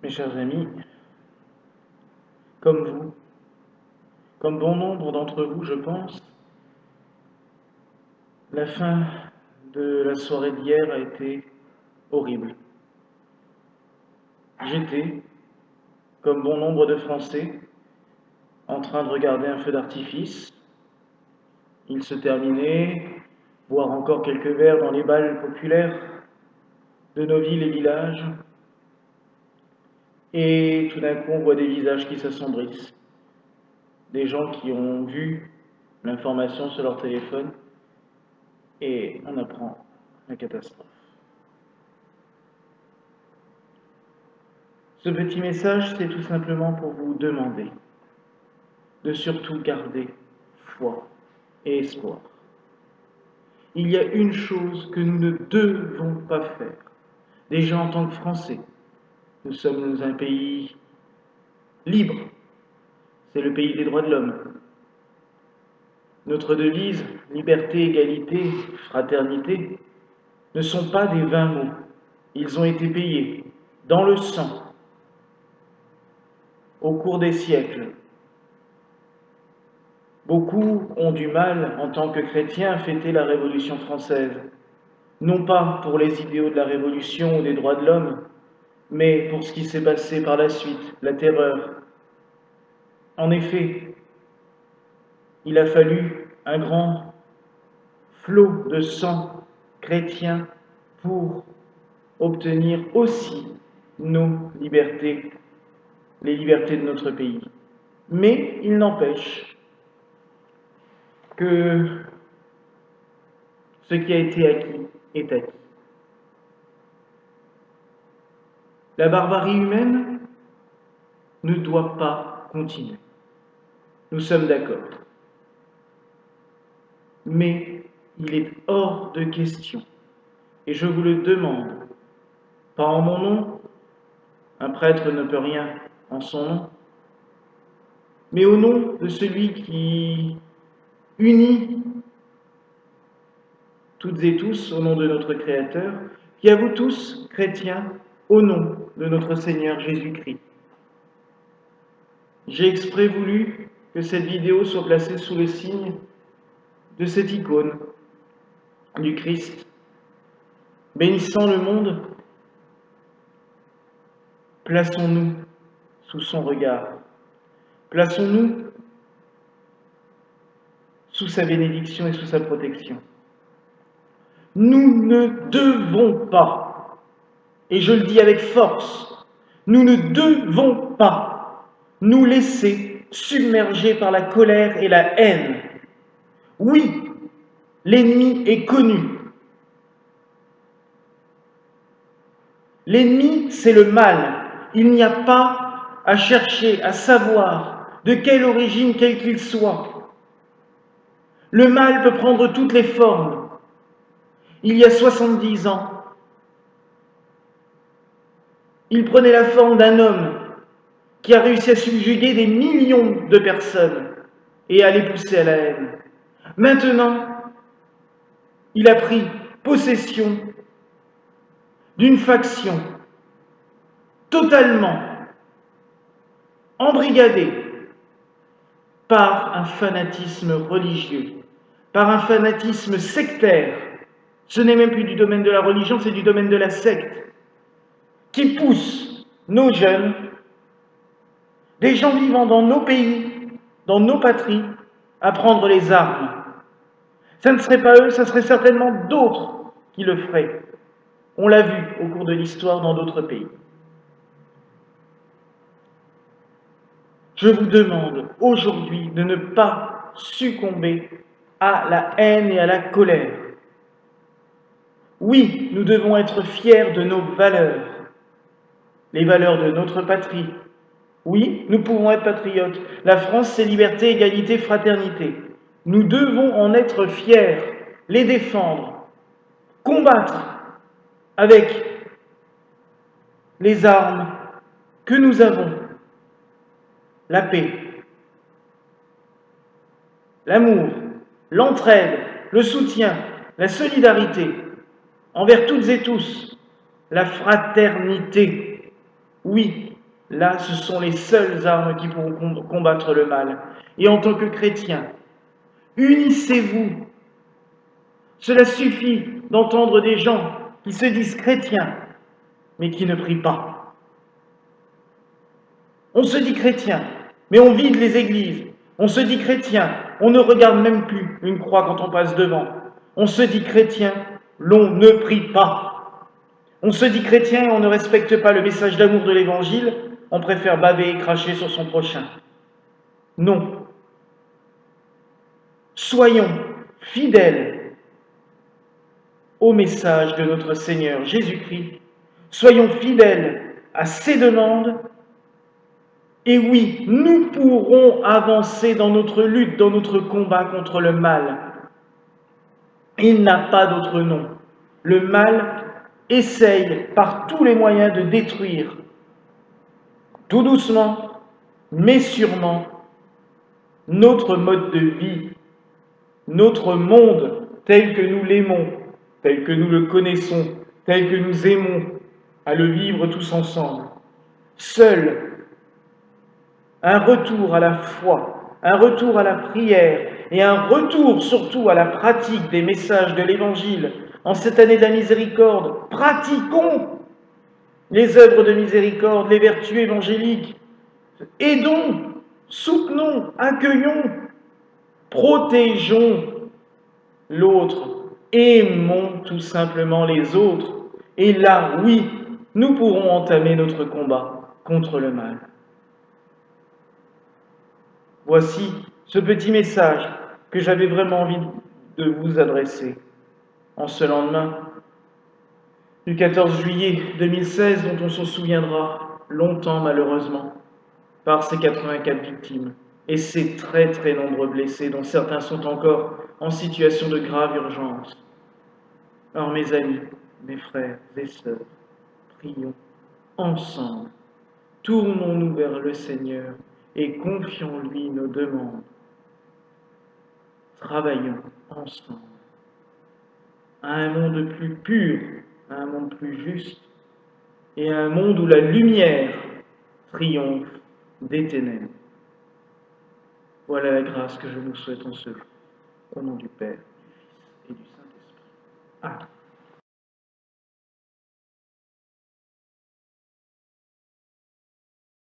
Mes chers amis, comme vous, comme bon nombre d'entre vous, je pense, la fin de la soirée d'hier a été horrible. J'étais, comme bon nombre de Français, en train de regarder un feu d'artifice. Il se terminait, boire encore quelques verres dans les bals populaires de nos villes et villages. Et tout d'un coup, on voit des visages qui s'assombrissent. Des gens qui ont vu l'information sur leur téléphone et on apprend la catastrophe. Ce petit message, c'est tout simplement pour vous demander de surtout garder foi et espoir. Il y a une chose que nous ne devons pas faire. Déjà en tant que Français, nous sommes un pays libre. C'est le pays des droits de l'homme. Notre devise, liberté, égalité, fraternité, ne sont pas des vains mots. Ils ont été payés dans le sang au cours des siècles. Beaucoup ont du mal, en tant que chrétiens, à fêter la Révolution française, non pas pour les idéaux de la Révolution ou des droits de l'homme, mais pour ce qui s'est passé par la suite, la terreur. En effet, il a fallu un grand flot de sang chrétien pour obtenir aussi nos libertés, les libertés de notre pays. Mais il n'empêche que ce qui a été acquis est acquis. La barbarie humaine ne doit pas continuer. Nous sommes d'accord. Mais il est hors de question, et je vous le demande, pas en mon nom, un prêtre ne peut rien en son nom, mais au nom de celui qui unit toutes et tous au nom de notre Créateur, qui à vous tous, chrétiens, au nom de notre Seigneur Jésus-Christ. J'ai exprès voulu que cette vidéo soit placée sous le signe de cette icône du Christ. Bénissant le monde, plaçons-nous sous son regard. Plaçons-nous sous sa bénédiction et sous sa protection. Nous ne devons pas, et je le dis avec force, nous ne devons pas nous laisser submerger par la colère et la haine. Oui, l'ennemi est connu. L'ennemi, c'est le mal. Il n'y a pas à chercher, à savoir de quelle origine, quel qu'il soit. Le mal peut prendre toutes les formes. Il y a 70 ans, il prenait la forme d'un homme qui a réussi à subjuguer des millions de personnes et à les pousser à la haine. Maintenant, il a pris possession d'une faction totalement embrigadée par un fanatisme religieux, par un fanatisme sectaire. Ce n'est même plus du domaine de la religion, c'est du domaine de la secte, qui pousse nos jeunes, des gens vivant dans nos pays, dans nos patries, à prendre les armes. Ça ne serait pas eux, ça serait certainement d'autres qui le feraient. On l'a vu au cours de l'histoire dans d'autres pays. Je vous demande aujourd'hui de ne pas succomber à la haine et à la colère. Oui, nous devons être fiers de nos valeurs, les valeurs de notre patrie. Oui, nous pouvons être patriotes. La France, c'est liberté, égalité, fraternité. Nous devons en être fiers, les défendre, combattre avec les armes que nous avons. La paix, l'amour, l'entraide, le soutien, la solidarité envers toutes et tous, la fraternité. Oui, Là, ce sont les seules armes qui pourront combattre le mal. Et en tant que chrétiens, unissez-vous. Cela suffit d'entendre des gens qui se disent chrétiens, mais qui ne prient pas. On se dit chrétien, mais on vide les églises. On se dit chrétien, on ne regarde même plus une croix quand on passe devant. On se dit chrétien, l'on ne prie pas. On se dit chrétien et on ne respecte pas le message d'amour de l'Évangile, on préfère baver et cracher sur son prochain. Non. Soyons fidèles au message de notre Seigneur Jésus-Christ. Soyons fidèles à ses demandes. Et oui, nous pourrons avancer dans notre lutte, dans notre combat contre le mal. Il n'a pas d'autre nom. Le mal essaye par tous les moyens de détruire, tout doucement, mais sûrement, notre mode de vie, notre monde tel que nous l'aimons, tel que nous le connaissons, tel que nous aimons à le vivre tous ensemble. Seul un retour à la foi, un retour à la prière et un retour surtout à la pratique des messages de l'Évangile en cette année de la miséricorde. Pratiquons les œuvres de miséricorde, les vertus évangéliques. Aidons, soutenons, accueillons, protégeons l'autre. Aimons tout simplement les autres. Et là, oui, nous pourrons entamer notre combat contre le mal. Voici ce petit message que j'avais vraiment envie de vous adresser en ce lendemain du 14 juillet 2016, dont on s'en souviendra longtemps malheureusement, par ces 84 victimes et ces très très nombreux blessés, dont certains sont encore en situation de grave urgence. Alors mes amis, mes frères et sœurs, prions ensemble, tournons-nous vers le Seigneur et confions-lui nos demandes. Travaillons ensemble à un monde plus pur, à un monde plus juste, et à un monde où la lumière triomphe des ténèbres. Voilà la grâce que je vous souhaite en ce jour. Au nom du Père, du Fils et du Saint-Esprit. Amen.